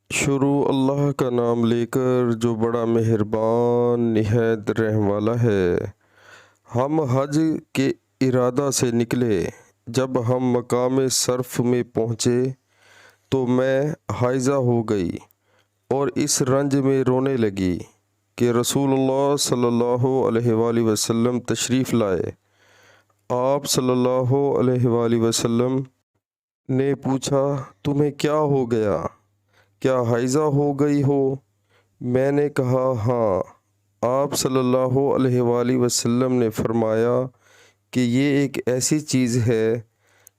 شروع اللہ کا نام لے کر جو بڑا مہربان نہایت رحم والا ہے۔ ہم حج کے ارادہ سے نکلے۔ جب ہم مقام صرف میں پہنچے تو میں حائضہ ہو گئی اور اس رنج میں رونے لگی کہ رسول اللہ صلی اللہ علیہ وآلہ وسلم تشریف لائے۔ آپ صلی اللہ علیہ وآلہ وسلم نے پوچھا، تمہیں کیا ہو گیا؟ کیا حائضہ ہو گئی ہو؟ میں نے کہا ہاں۔ آپ صلی اللہ علیہ وآلہ وسلم نے فرمایا کہ یہ ایک ایسی چیز ہے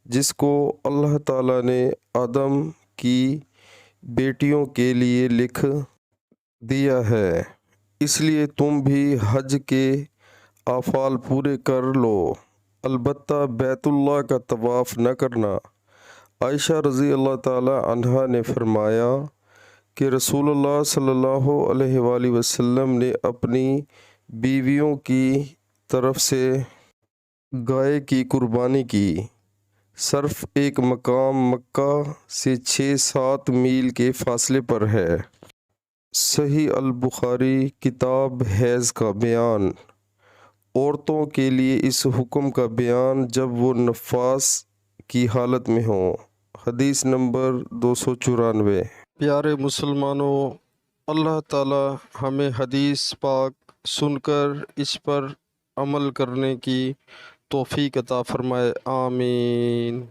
جس کو اللہ تعالیٰ نے آدم کی بیٹیوں کے لیے لکھ دیا ہے، اس لیے تم بھی حج کے افعال پورے کر لو، البتہ بیت اللہ کا طواف نہ کرنا۔ عائشہ رضی اللہ تعالی عنہا نے فرمایا کہ رسول اللہ صلی اللہ علیہ وآلہ وسلم نے اپنی بیویوں کی طرف سے گائے کی قربانی کی۔ صرف ایک مقام مکہ سے 6-7 میل کے فاصلے پر ہے۔ صحیح البخاری کتاب حیض کا بیان۔ عورتوں کے لیے اس حکم کا بیان جب وہ نفاس کی حالت میں ہوں۔ حدیث نمبر 294۔ پیارے مسلمانوں، اللہ تعالی ہمیں حدیث پاک سن کر اس پر عمل کرنے کی توفیق عطا فرمائے، آمین۔